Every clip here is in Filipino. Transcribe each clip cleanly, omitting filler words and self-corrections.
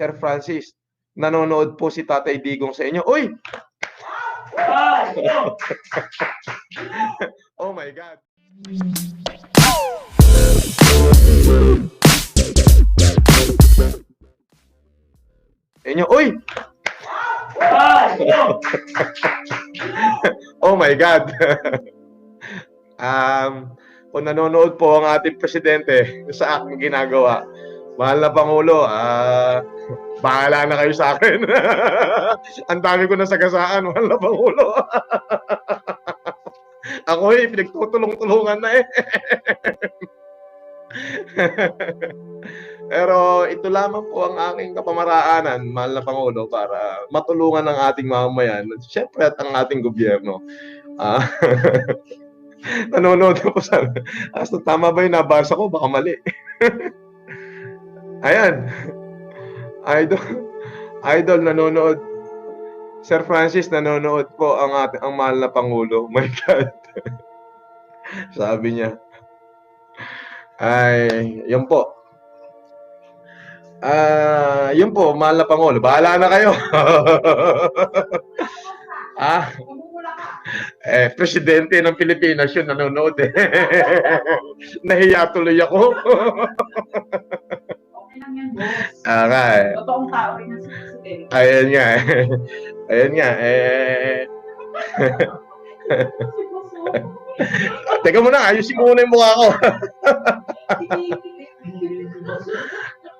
Sir Francis, nanonood po si Tatay Digong sa inyo. Uy! Oh my God. Inyo, uy! Oh my God. Kung nanonood po ang ating presidente sa aking ginagawa, mahal na Pangulo, bahala na kayo sa akin. Ang dami ko na sagasaan, mahal na Pangulo. Ako pinagtutulong-tulungan na eh. Pero ito lamang po ang aking kapamaraanan, mahal na Pangulo, para matulungan ang ating mamamayan, siyempre at ang ating gobyerno. Nanonood po sana. Tama ba yung nabasa ko? Baka mali. Ayan. Idol nanonood. Sir Francis, nanonood po ang mahal na Pangulo. My God. Sabi niya. Ay, yun po. Yun po, mahal na Pangulo. Bahala na kayo. Presidente ng Pilipinas yun, nanonood eh. Nahiya tuloy ako. Okay lang yan, boss. Okay. Totoong tao rin ang presidente. Ayan nga eh. Ayan nga eh. Teka muna, ayusin ko muna yung mukha ko.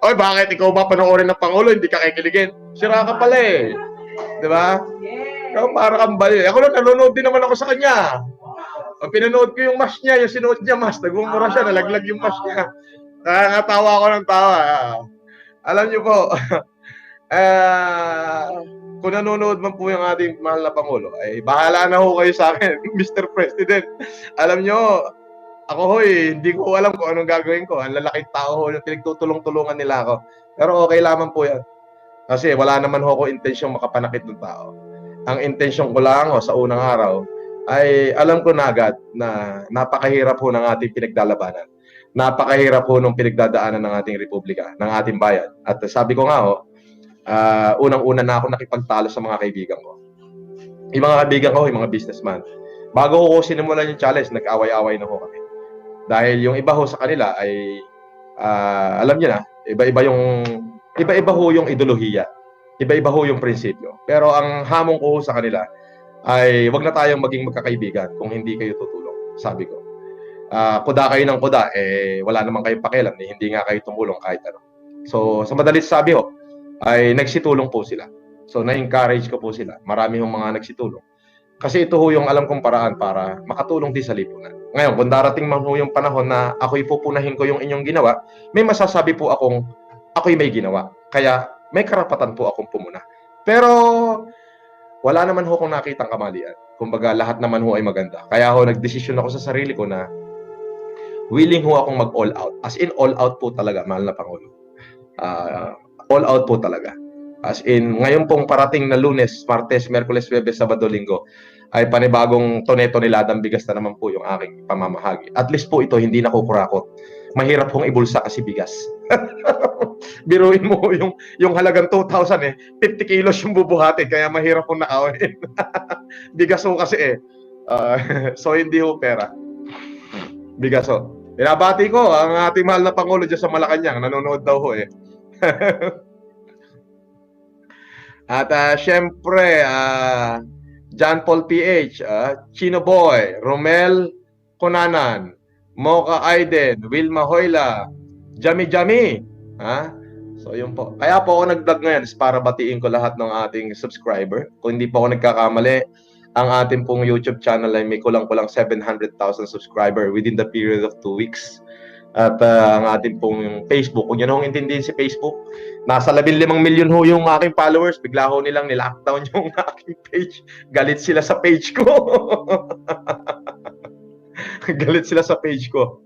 Oy, bakit ikaw ba panoorin ng Pangulo, hindi ka kikiligin? Sira ka pala eh. Di ba? Ikaw para kang bali. Ako lang, nanonood din naman ako sa kanya. Ang pinanood ko yung mask niya, yung sinuot niya mask, nagmumura siya, nalaglag yung mask niya. Nakakatawa ako ng tawa. Alam niyo po, kung nanonood man po yung ating mahal na Pangulo, ay bahala na ho kayo sa akin, Mr. President. Alam niyo, ako hindi ko alam kung anong gagawin ko. Ang lalaking tao ho, pinagtutulong-tulungan nila ako. Pero okay lamang po yan. Kasi wala naman ho ko intensyong makapanakit ng tao. Ang intensyon ko lang sa unang araw ay alam ko na agad na napakahirap ho ng ating pinagdalabanan. Napakahirap ho ng pinagdadaanan ng ating republika, ng ating bayan. At sabi ko nga unang-una na ako nakipagtalo sa mga kaibigan ko. Yung mga kaibigan ko, yung mga businessman. Bago ko sinimulan yung challenge, nag-away-away na ho kami. Dahil yung iba ho sa kanila ay alam niyo na, iba-iba ho yung ideolohiya. Iba-iba ho yung prinsipyo. Pero ang hamon ko sa kanila ay wag na tayong maging magkakaibigan kung hindi kayo tutulong, sabi ko. Kuda kayo ng kuda, wala naman kayong pakialam, hindi nga kayo tumulong kahit ano. So, sa madalit sabi ho, ay nagsitulong po sila. So, na-encourage ko po sila. Marami hong mga nagsitulong. Kasi ito ho yung alam kong paraan para makatulong din sa lipunan. Ngayon, kung darating man ho yung panahon na ako'y pupunahin ko yung inyong ginawa, may masasabi po akong ako'y may ginawa. Kaya may karapatan po akong pumuna. Pero wala naman ho kung nakitang kamalian. Kumbaga, lahat naman ho ay maganda. Kaya ho, nagdesisyon ako sa sarili ko na willing ho akong mag-all out. As in, all out po talaga, mahal na Pangulo. All out po talaga. As in, ngayon pong parating na Lunes, Martes, Merkules, Huwebes, Sabado, Linggo, ay panibagong tone-toneladang bigas na naman po yung aking pamamahagi. At least po ito, hindi nakukurakot. Mahirap pong ibulsa kasi bigas. Biruin mo yung halagang 2,000 50 kilos yung bubuhatin, kaya mahirap pong nakawin. Bigas ho kasi so hindi ho pera. Bigas ho. Binabati ko ang ating mahal na Pangulo dyan sa Malacanang, nanonood daw ho At syempre, John Paul PH, Chino Boy, Romel Conanan, Mocha Aiden, Wilma Hoyla, Jami Jami. So yun po. Kaya po ako nag-vlog ngayon para batiin ko lahat ng ating subscriber. Kung hindi po ako nagkakamali, ang ating pong YouTube channel ay may kulang-kulang 700,000 subscriber within the period of 2 weeks. At ang ating pong Facebook, kung yun hong intindihin si Facebook, nasa 15 million ho yung aking followers, bigla ho nilang nilockdown yung aking page. Galit sila sa page ko. Galit sila sa page ko.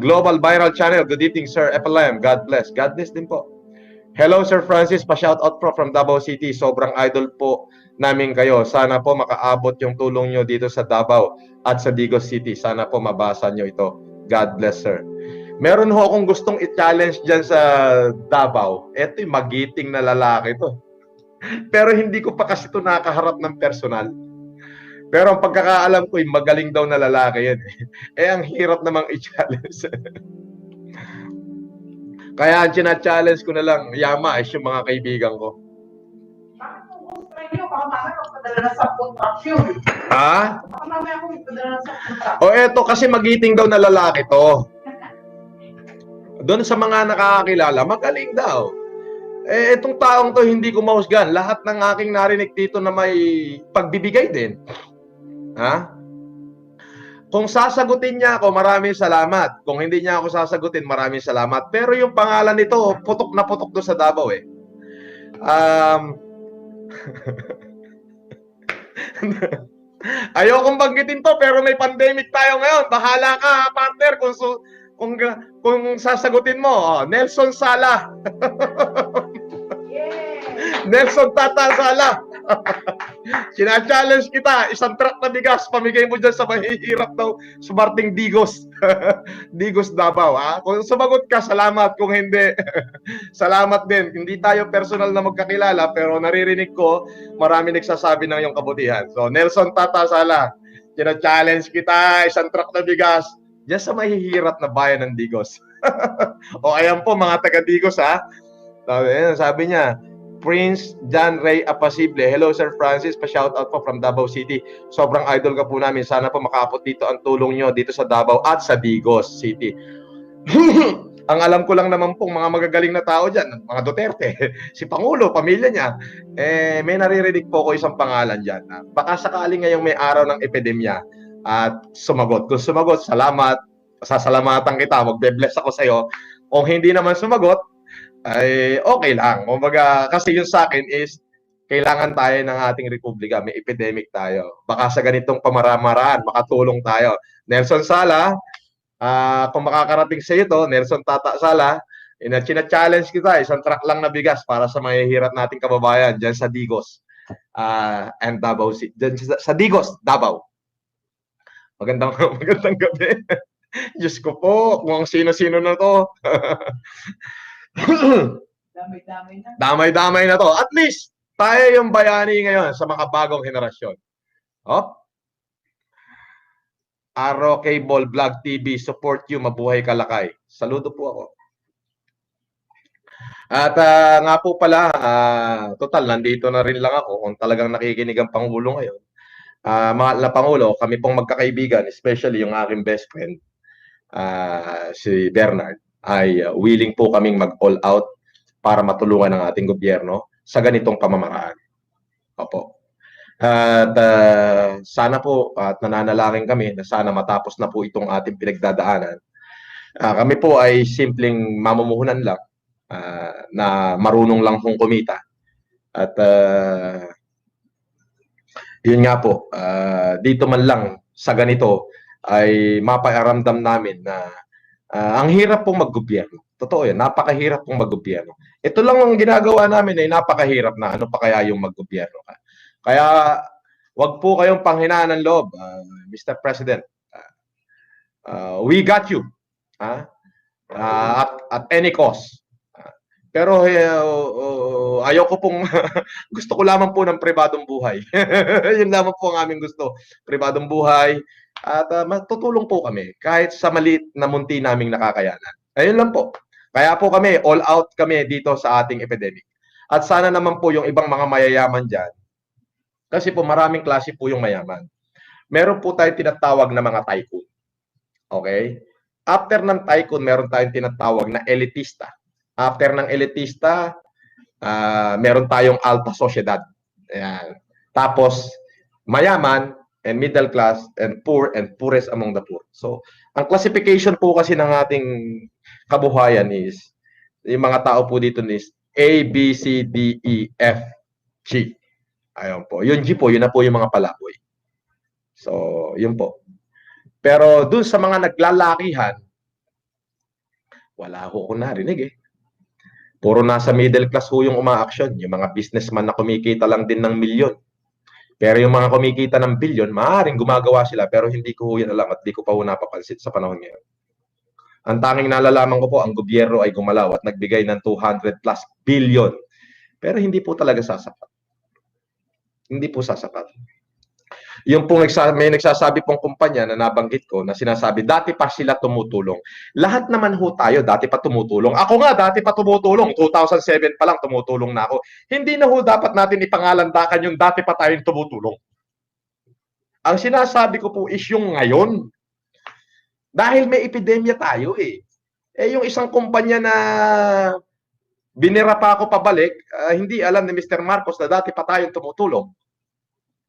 Global Viral Channel, good evening Sir FLM, God bless. God bless din po. Hello Sir Francis, pa-shoutout po from Davao City. Sobrang idol po namin kayo. Sana po makaabot yung tulong nyo dito sa Davao at sa Digos City. Sana po mabasa nyo ito. God bless, sir. Meron ho akong gustong i-challenge dyan sa Davao. Ito yung magiting na lalaki to. Pero hindi ko pa kasi ito nakaharap ng personal. Pero ang pagkakaalam ko, yung magaling daw na lalaki yan. Ang hirap namang i-challenge. Kaya ang challenge ko na lang, Yama, is yung mga kaibigan ko. Bakit mo gusto nyo? Baka mamaya magpadala na sa contraction. Ha? Baka mamaya ako magpadala na sa contraction. O eto, kasi magiting daw na lalaki to. Doon sa mga nakakakilala, magaling daw. Itong taong to hindi ko mahusgan. Lahat ng aking narinig dito na may pagbibigay din. Ha? Kung sasagutin niya ako, maraming salamat. Kung hindi niya ako sasagutin, maraming salamat. Pero yung pangalan nito, putok na putok doon sa Davao eh. Ayokong banggitin to, pero may pandemic tayo ngayon. Bahala ka, partner, kung sasagutin mo. Nelson Sala. Yeah! Nelson Tata Sala. Sina-challenge kita, isang truck na bigas, pamigay mo dyan sa mahihirap daw, sumarting Digos. Digos Davao. Kung sumagot ka, salamat. Kung hindi, salamat din. Hindi tayo personal na magkakilala, pero naririnig ko, marami nagsasabi ng iyong kabutihan. So, Nelson Tata Sala, sina-challenge kita, isang truck na bigas, dyan sa mahihirap na bayan ng Digos. O, ayan po, mga taga-Digos, ha? Sabi niya, Prince John Ray Apasible. Hello Sir Francis, pa-shoutout po from Davao City. Sobrang idol ka po namin. Sana po makaabot dito ang tulong nyo dito sa Davao at sa Digos City. Ang alam ko lang naman pong mga magagaling na tao dyan, mga Duterte, si Pangulo, pamilya niya, may naririnig po ko isang pangalan dyan. Baka sakaling ngayong may araw ng epidemya at sumagot. Kung sumagot, salamat. Sasalamatan kita. Magbe-bless ako sa'yo. Kung hindi naman sumagot, ay okay lang. Kumbaga, kasi yung sa akin is kailangan tayo ng ating republika. May epidemic tayo. Baka sa ganitong pamaramaraan, makatulong tayo. Nelson Sala, kung makakarating sa iyo to, Nelson Tata Sala, challenge kita, isang truck lang na bigas para sa mahihirap nating kababayan dyan sa Digos and Davao City. Dyan sa Digos, Davao. Magandang gabi. Diyos ko po, kung sino-sino na to. Damay-damay na. Damay-damay na to. At least, tayo yung bayani ngayon sa mga bagong henerasyon. Aro Cable Vlog TV, support you, mabuhay kalakay. Saludo po ako. At nga po pala, total, nandito na rin lang ako kung talagang nakikinig ang Pangulo ngayon. Mahal na Pangulo, kami pong magkakaibigan, especially yung aking best friend, si Bernard, ay willing po kaming mag-all out para matulungan ng ating gobyerno sa ganitong pamamaraan. Opo. At sana po at nananalangin kami na sana matapos na po itong ating pinagdadaanan. Kami po ay simpleng mamumuhunan lang na marunong lang pong kumita. At yun nga po, dito man lang sa ganito ay mapakiramdam namin na ang hirap pong maggobyerno. Totoo yan, napakahirap pong maggobyerno. Ito lang ang ginagawa namin ay napakahirap na. Ano pa kaya yung maggobyerno ka? Kaya wag po kayong panghinaan ng loob, Mr. President. We got you. At any cost. Pero ayoko pong gusto ko lamang po ng pribadong buhay. Yun lamang po ang aming gusto. Pribadong buhay. At matutulong po kami kahit sa maliit na munti naming nakakayanan. Ayun lang po. Kaya po kami, all out kami dito sa ating epidemic. At sana naman po yung ibang mga mayayaman dyan, kasi po maraming klase po yung mayaman. Meron po tayong tinatawag na mga tycoon. Okay? After ng tycoon, meron tayong tinatawag na elitista. After ng elitista, meron tayong alta sociedad. Ayan. Tapos, mayaman, and middle class, and poor, and poorest among the poor. So, ang classification po kasi ng ating kabuhayan is, yung mga tao po dito is A, B, C, D, E, F, G. Ayun po. Yung G po, yun na po yung mga palaboy. So, yun po. Pero dun sa mga naglalakihan, wala ho ko narinig eh. Puro nasa middle class ho yung uma-action. Yung mga businessman na kumikita lang din ng milyon. Pero yung mga kumikita ng bilyon, maaaring gumagawa sila pero hindi ko yan alam at di ko pa ho napapansin sa panahon ngayon. Ang tanging nalalaman ko po, ang gobyerno ay gumalaw at nagbigay ng 200 plus billion. Pero hindi po talaga sasapat. Hindi po sasapat. Yung pong may nagsasabi pong kumpanya na nabanggit ko na sinasabi, dati pa sila tumutulong. Lahat naman ho tayo, dati pa tumutulong. Ako nga, dati pa tumutulong. 2007 pa lang tumutulong na ako. Hindi na ho dapat natin ipangalandakan yung dati pa tayong tumutulong. Ang sinasabi ko po is yung ngayon. Dahil may epidemya tayo eh. Eh yung isang kumpanya na binira pa ako pabalik, hindi alam ni Mr. Marcos na dati pa tayong tumutulong.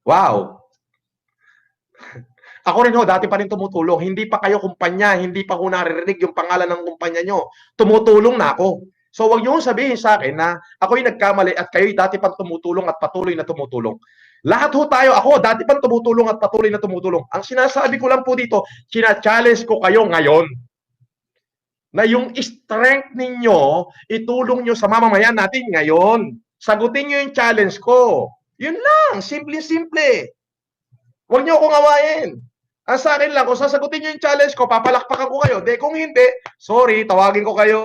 Wow! Ako rin ho, dati pa rin tumutulong. Hindi pa kayo kumpanya, hindi pa ko naririnig yung pangalan ng kumpanya nyo. Tumutulong na ako. So wag niyo sabihin sa akin na ako'y nagkamali at kayo'y dati pang tumutulong at patuloy na tumutulong. Lahat ho tayo, ako dati pang tumutulong at patuloy na tumutulong. Ang sinasabi ko lang po dito, challenge ko kayo ngayon na yung strength ninyo, itulong nyo sa mamamayan natin ngayon. Sagutin nyo yung challenge ko. Yun lang, simple-simple. Huwag nyo akong awayin. Ang sa akin lang, kung sasagutin nyo yung challenge ko, papalakpakan ko kayo. De, kung hindi, sorry, tawagin ko kayo.